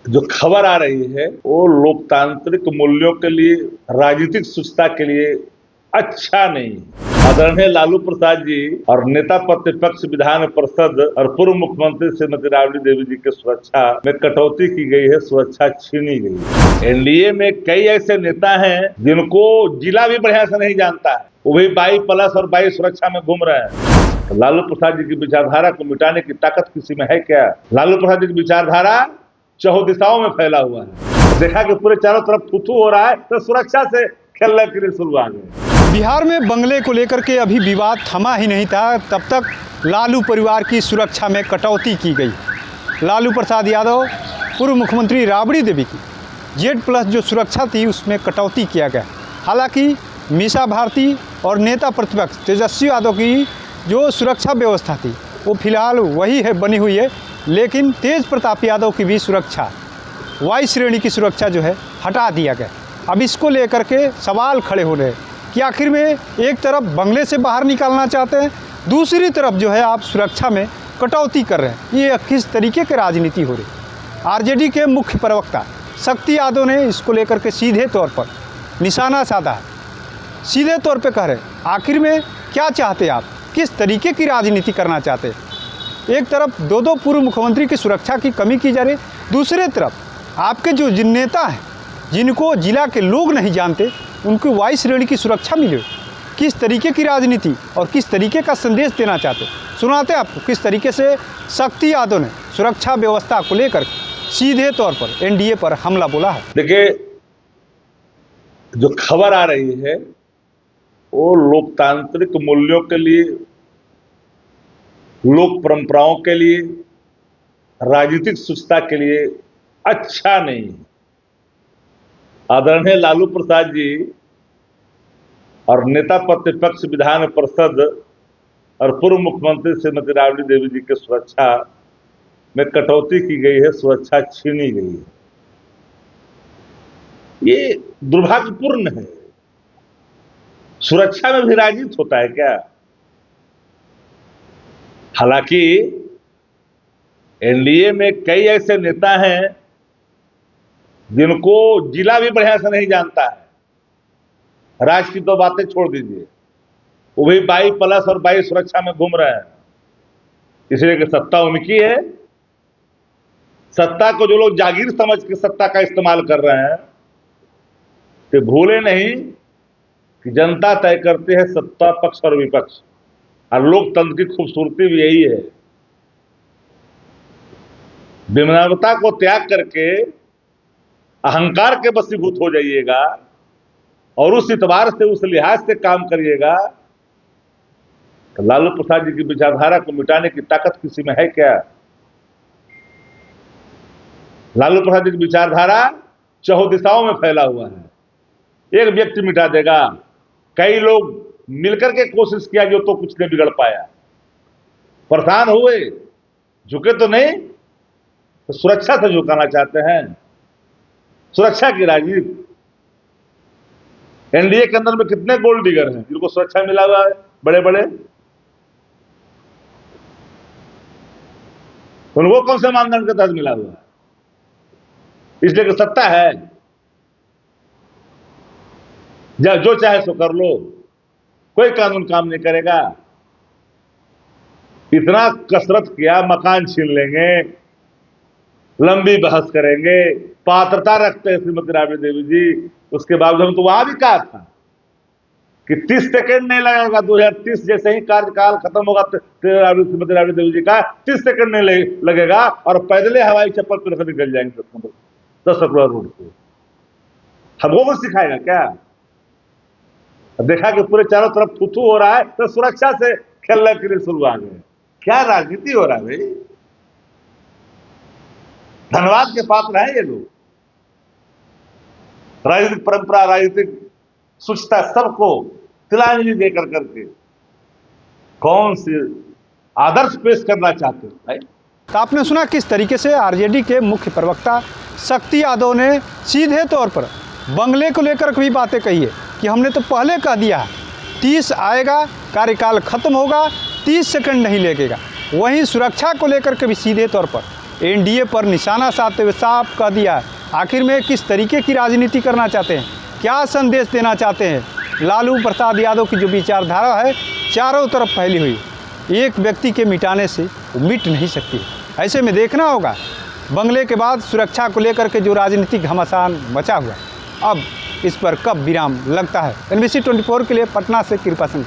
जो खबर आ रही है वो लोकतांत्रिक मूल्यों के लिए, राजनीतिक शुचिता के लिए अच्छा नहीं। आदरणीय लालू प्रसाद जी और नेता प्रतिपक्ष विधान परिषद और पूर्व मुख्यमंत्री श्रीमती राबड़ी देवी जी की सुरक्षा में कटौती की गई है, सुरक्षा छीनी गई है। एनडीए में कई ऐसे नेता हैं जिनको जिला भी बढ़िया से नहीं जानता है, वो भी 22+ और 22 सुरक्षा में घूम रहे हैं। तो लालू प्रसाद जी की विचारधारा को मिटाने की ताकत किसी में है क्या? लालू प्रसाद जी की विचारधारा चौह दिशाओं में फैला हुआ है। देखा कि पूरे चारों तरफ थू हो रहा है तो सुरक्षा से खेलने के लिए शुरू आ गए। बिहार में बंगले को लेकर के अभी विवाद थमा ही नहीं था, तब तक लालू परिवार की सुरक्षा में कटौती की गई। लालू प्रसाद यादव, पूर्व मुख्यमंत्री राबड़ी देवी की Z+ जो सुरक्षा थी उसमें कटौती किया गया। हालांकि मीसा भारती और नेता प्रतिपक्ष तेजस्वी यादव की जो सुरक्षा व्यवस्था थी वो फिलहाल वही है, बनी हुई है, लेकिन तेज प्रताप यादव की भी सुरक्षा, वाई श्रेणी की सुरक्षा जो है हटा दिया गया। अब इसको लेकर के सवाल खड़े हो रहे हैं कि आखिर में एक तरफ बंगले से बाहर निकालना चाहते हैं, दूसरी तरफ जो है आप सुरक्षा में कटौती कर रहे हैं। ये किस तरीके की राजनीति हो रही? आरजेडी के मुख्य प्रवक्ता शक्ति यादव ने इसको लेकर के सीधे तौर पर निशाना साधा है, सीधे तौर पे कह रहे हैं आखिर में क्या चाहते आप, किस तरीके की राजनीति करना चाहते हैं? एक तरफ दो पूर्व मुख्यमंत्री की सुरक्षा की कमी की जा रही, दूसरे तरफ आपके जो जिन नेता हैं जिनको जिला के लोग नहीं जानते उनको वाई श्रेणी की सुरक्षा मिले। किस तरीके की राजनीति और किस तरीके का संदेश देना चाहते, सुनाते हैं आपको किस तरीके से शक्ति यादव ने सुरक्षा व्यवस्था को लेकर सीधे तौर पर एनडीए पर हमला बोला है। देखिए, जो खबर आ रही है वो लोकतांत्रिक मूल्यों के लिए, लोक परंपराओं के लिए, राजनीतिक शुचिता के लिए अच्छा नहीं। आदरणीय लालू प्रसाद जी और नेता प्रतिपक्ष विधान परिषद और पूर्व मुख्यमंत्री श्रीमती राबड़ी देवी जी की सुरक्षा में कटौती की गई है, सुरक्षा छीनी गई है। ये दुर्भाग्यपूर्ण है। सुरक्षा में भी राजनीति होता है क्या? हालांकि एनडीए में कई ऐसे नेता हैं जिनको जिला भी बढ़िया से नहीं जानता है। राज की तो बातें छोड़ दीजिए, वो भी 22+ और 22 सुरक्षा में घूम रहे हैं, इसलिए कि सत्ता उनकी है। सत्ता को जो लोग जागीर समझ के सत्ता का इस्तेमाल कर रहे हैं, तो भूले नहीं कि जनता तय करती है सत्ता पक्ष और विपक्ष, और लोकतंत्र की खूबसूरती भी यही है। विनम्रता को त्याग करके अहंकार के वशीभूत हो जाइएगा और उस इतबार से, उस लिहाज से काम करिएगा। तो लालू प्रसाद जी की विचारधारा को मिटाने की ताकत किसी में है क्या? लालू प्रसाद जी की विचारधारा चौह दिशाओं में फैला हुआ है। एक व्यक्ति मिटा देगा, कई लोग मिलकर के कोशिश किया जो तो कुछ नहीं बिगड़ पाया। परेशान हुए, झुके तो नहीं, तो सुरक्षा से झुकाना चाहते हैं, सुरक्षा की राजनीति। एनडीए के अंदर में कितने गोल्ड डिगर हैं जिनको सुरक्षा मिला हुआ है, बड़े बड़े, उनको कौन से मानदंड के तहत मिला हुआ है? इसलिए कि सत्ता है, जो चाहे सो कर लो, कोई कानून काम नहीं करेगा। इतना कसरत किया, मकान छीन लेंगे, लंबी बहस करेंगे, पात्रता रखते हैं श्रीमती राबड़ी देवी जी, उसके बावजूद हम तो वहां भी कहा था कि 30 सेकंड नहीं लगेगा। 2030 जैसे ही कार्यकाल खत्म होगा श्रीमती राबड़ी देवी जी का 30 सेकंड नहीं लगेगा और पैदल हवाई चप्पल पर निकल जाएंगे 10 अक्टूबर रोड पे। हमको कुछ सिखाएगा क्या? देखा कि पूरे चारों तरफ थू हो रहा है तो सुरक्षा से खेलने के लिए शुरू आ गए। क्या राजनीति हो रहा है भाई? धन्यवाद के पात्र हैं ये लोग। राजनीतिक परंपरा, राजनीतिक शुचिता सबको तिलांजलि देकर करके कौन से आदर्श पेश करना चाहते हैं भाई? तो आपने सुना किस तरीके से आरजेडी के मुख्य प्रवक्ता शक्ति यादव ने सीधे तौर पर बंगले को लेकर भी बातें कही है कि हमने तो पहले कह दिया है 30 आएगा, कार्यकाल खत्म होगा, 30 सेकंड नहीं लगेगा। वहीं सुरक्षा को लेकर के भी सीधे तौर पर एनडीए पर निशाना साधते हुए साफ कह दिया है। आखिर में किस तरीके की राजनीति करना चाहते हैं, क्या संदेश देना चाहते हैं? लालू प्रसाद यादव की जो विचारधारा है चारों तरफ फैली हुई, एक व्यक्ति के मिटाने से वो मिट नहीं सकती। ऐसे में देखना होगा बंगले के बाद सुरक्षा को लेकर के जो राजनीतिक घमासान मचा हुआ, अब इस पर कब विराम लगता है। NBC 24 के लिए पटना से कृपा शंकर।